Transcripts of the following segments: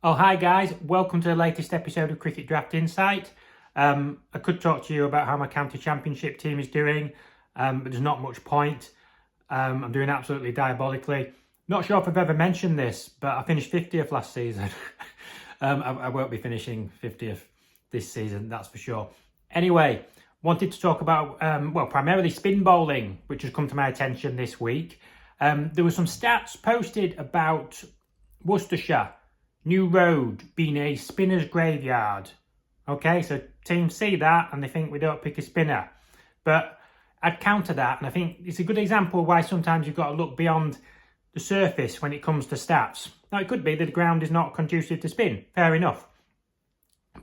Oh, hi guys, welcome to the latest episode of Cricket Draft Insight. I could talk to you about how my county championship team is doing, but there's not much point. I'm doing absolutely diabolically. Not sure if I've ever mentioned this, but I finished 50th last season. I won't be finishing 50th this season, that's for sure. Anyway, wanted to talk about, primarily spin bowling, which has come to my attention this week. There were some stats posted about Worcestershire New Road being a spinner's graveyard. Okay, so teams see that and they think we don't pick a spinner. But I'd counter that, and I think it's a good example why sometimes you've got to look beyond the surface when it comes to stats. Now, it could be that the ground is not conducive to spin. Fair enough.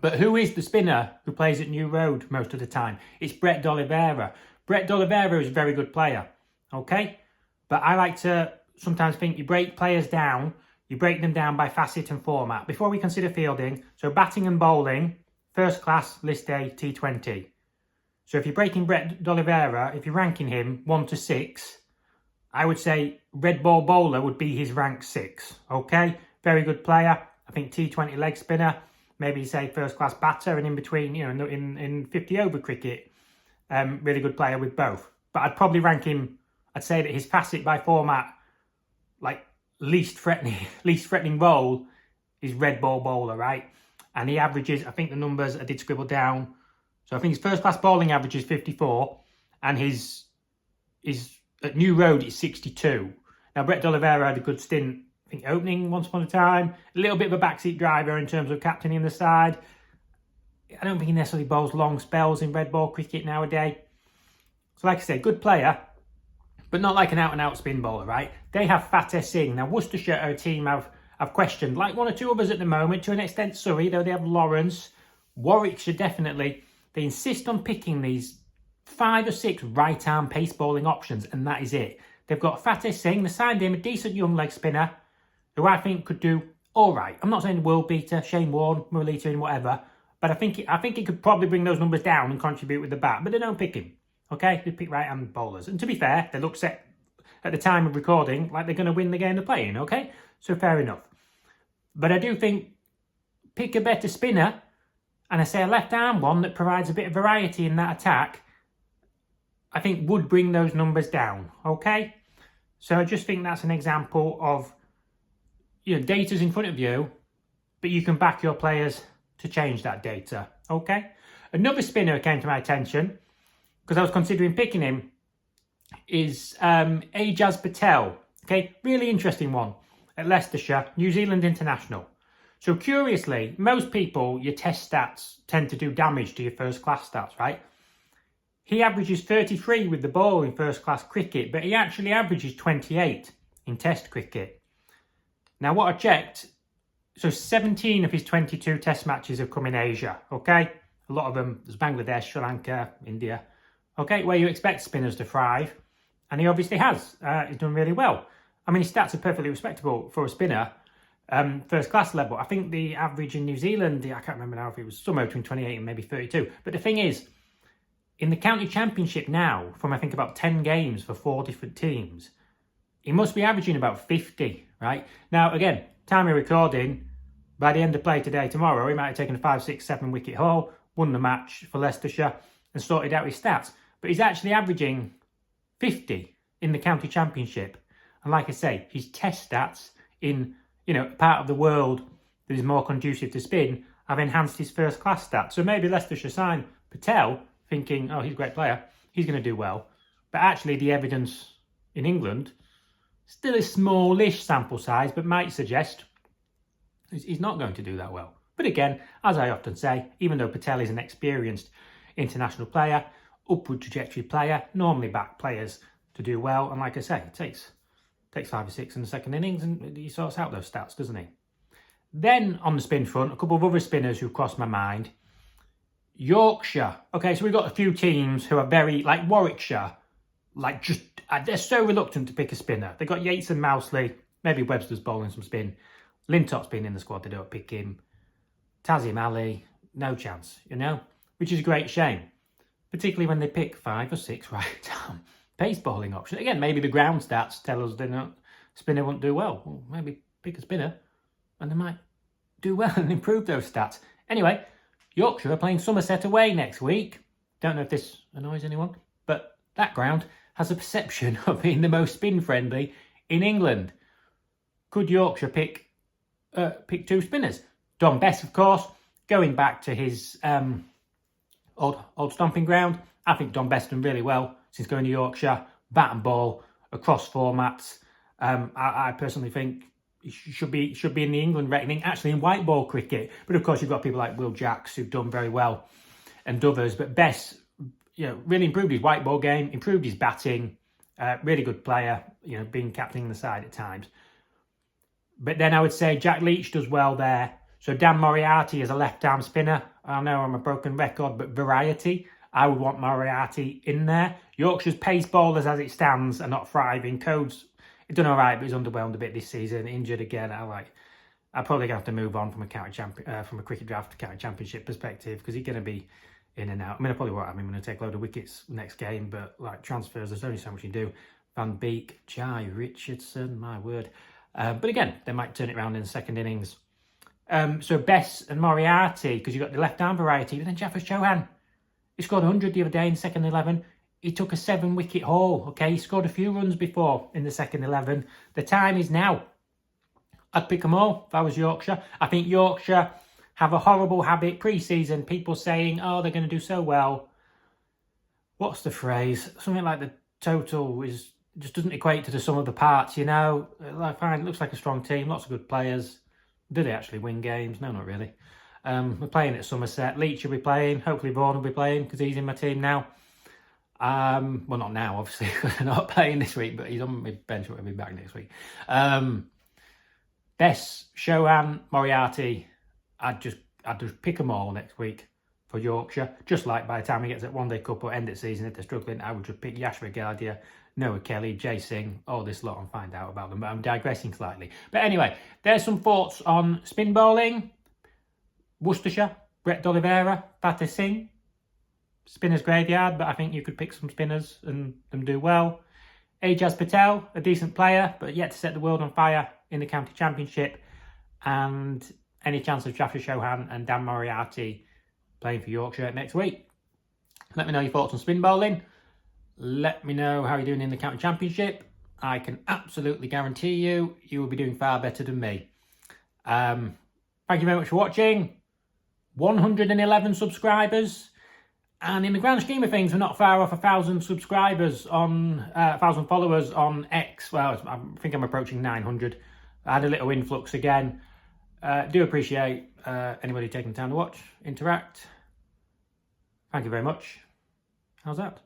But who is the spinner who plays at New Road most of the time? It's Brett D'Oliveira. Brett D'Oliveira is a very good player. Okay? But I like to sometimes think you break players down. You break them down by facet and format. Before we consider fielding, so batting and bowling, first class, list A, T20. So if you're breaking Brett D'Oliveira, if you're ranking him 1 to 6, I would say red ball bowler would be his rank 6. Okay? Very good player. I think T20 leg spinner, maybe say first class batter, and in between, in 50 over cricket, really good player with both. But I'd probably rank him, I'd say that his facet by format, like least threatening bowl is red ball bowler, right? And he averages, I think the numbers I did scribble down. So I think his first class bowling average is 54, and his at New Road is 62. Now Brett D'Oliveira had a good stint, I think opening once upon a time, a little bit of a backseat driver in terms of captaining the side. I don't think he necessarily bowls long spells in red ball cricket nowadays. So like I say, good player, but not like an out-and-out spin bowler, right? They have Jafer Singh. Now, Worcestershire are a team I've questioned, like one or two others at the moment, to an extent Surrey, though they have Lawrence. Warwickshire, definitely. They insist on picking these 5 or 6 right-arm pace bowling options, and that is it. They've got Jafer Singh, they signed him, a decent young leg spinner, who I think could do all right. I'm not saying world beater, Shane Warne, Muralita and whatever, but I think he could probably bring those numbers down and contribute with the bat, but they don't pick him. Okay, they pick right-hand bowlers. And to be fair, they look set at the time of recording like they're going to win the game they're playing, okay? So fair enough. But I do think pick a better spinner, and I say a left-arm one that provides a bit of variety in that attack, I think would bring those numbers down, okay? So I just think that's an example of, data's in front of you, but you can back your players to change that data, okay? Another spinner came to my attention, because I was considering picking him, is Ajaz Patel. Okay, really interesting one at Leicestershire, New Zealand international. So curiously, most people, your test stats tend to do damage to your first class stats, right? He averages 33 with the ball in first class cricket, but he actually averages 28 in test cricket. Now what I checked, so 17 of his 22 test matches have come in Asia, okay? A lot of them, there's Bangladesh, Sri Lanka, India. Okay, where you expect spinners to thrive, and he obviously has. He's done really well. I mean, his stats are perfectly respectable for a spinner, first class level. I think the average in New Zealand, I can't remember now if it was somewhere between 28 and maybe 32. But the thing is, in the county championship now, from I think about 10 games for 4 different teams, he must be averaging about 50, right? Now, again, time of recording, by the end of play today, tomorrow, he might have taken a 5, 6, 7 wicket haul, won the match for Leicestershire, and sorted out his stats. But he's actually averaging 50 in the county championship. And like I say, his test stats in, part of the world that is more conducive to spin have enhanced his first class stats. So maybe Leicestershire sign Patel thinking, oh, he's a great player, he's going to do well. But actually the evidence in England, still a smallish sample size, but might suggest he's not going to do that well. But again, as I often say, even though Patel is an experienced international player, upward trajectory player, normally back players to do well. And like I say, it takes 5 or 6 in the second innings and he sorts out those stats, doesn't he? Then on the spin front, a couple of other spinners who crossed my mind. Yorkshire. Okay, so we've got a few teams who are very, like Warwickshire, they're so reluctant to pick a spinner. They've got Yates and Mousley, maybe Webster's bowling some spin. Lintop's been in the squad, they don't pick him. Tazim Ali, no chance, which is a great shame. Particularly when they pick 5 or 6 right-arm pace bowling options. Again, maybe the ground stats tell us spinner won't do well. Well, maybe pick a spinner and they might do well and improve those stats. Anyway, Yorkshire are playing Somerset away next week. Don't know if this annoys anyone, but that ground has a perception of being the most spin-friendly in England. Could Yorkshire pick 2 spinners? Dom Bess, of course, going back to his old stomping ground. I think Dom Bess done really well since going to Yorkshire. Bat and ball across formats. I personally think he should be in the England reckoning, actually in white ball cricket. But of course, you've got people like Will Jacks who've done very well, and others. But Bess, really improved his white ball game, improved his batting. Really good player, being captaining the side at times. But then I would say Jack Leach does well there. So Dan Moriarty is a left-arm spinner. I know I'm a broken record, but variety. I would want Moriarty in there. Yorkshire's pace bowlers as it stands are not thriving. Code's done all right, but he's underwhelmed a bit this season. Injured again. I'm probably gonna have to move on from a cricket draft to county championship perspective, because he's gonna be in and out. I mean, I probably won't have him. I'm gonna take a load of wickets next game, but like transfers, there's only so much you can do. Van Beek, Jai Richardson, my word. But again, they might turn it around in the second innings. So Bess and Moriarty, because you've got the left-arm variety, but then Jafer Chohan. He scored 100 the other day in second 11. He took a 7-wicket haul, okay? He scored a few runs before in the second 11. The time is now. I'd pick them all if I was Yorkshire. I think Yorkshire have a horrible habit pre-season, people saying, oh, they're going to do so well. What's the phrase? Something like the total just doesn't equate to the sum of the parts, Fine, it looks like a strong team, lots of good players. Do they actually win games? No, not really. We're playing at Somerset. Leach will be playing. Hopefully Vaughan will be playing, because he's in my team now. Well, not now, obviously, because they're not playing this week, but he's on my bench. He'll be back next week. Bess, Chohan, Moriarty. I'd just pick them all next week for Yorkshire. Just like by the time he gets at One Day Cup or end of season, if they're struggling, I would just pick Jafer Chohan, Noah Kelly, Jay Singh, all this lot, and find out about them. But I'm digressing slightly. But anyway, there's some thoughts on spin bowling. Worcestershire, Brett D'Oliveira, Fateh Singh. Spinners graveyard, but I think you could pick some spinners and them do well. Ajaz Patel, a decent player, but yet to set the world on fire in the county championship. And any chance of Jafer Chohan and Dan Moriarty playing for Yorkshire next week. Let me know your thoughts on spin bowling. Let me know how you're doing in the county championship. I can absolutely guarantee you will be doing far better than me. Thank you very much for watching. 111 subscribers. And in the grand scheme of things, we're not far off 1,000 subscribers on 1,000 followers on X. Well, I think I'm approaching 900. I had a little influx again. Do appreciate anybody taking the time to watch, interact. Thank you very much. How's that?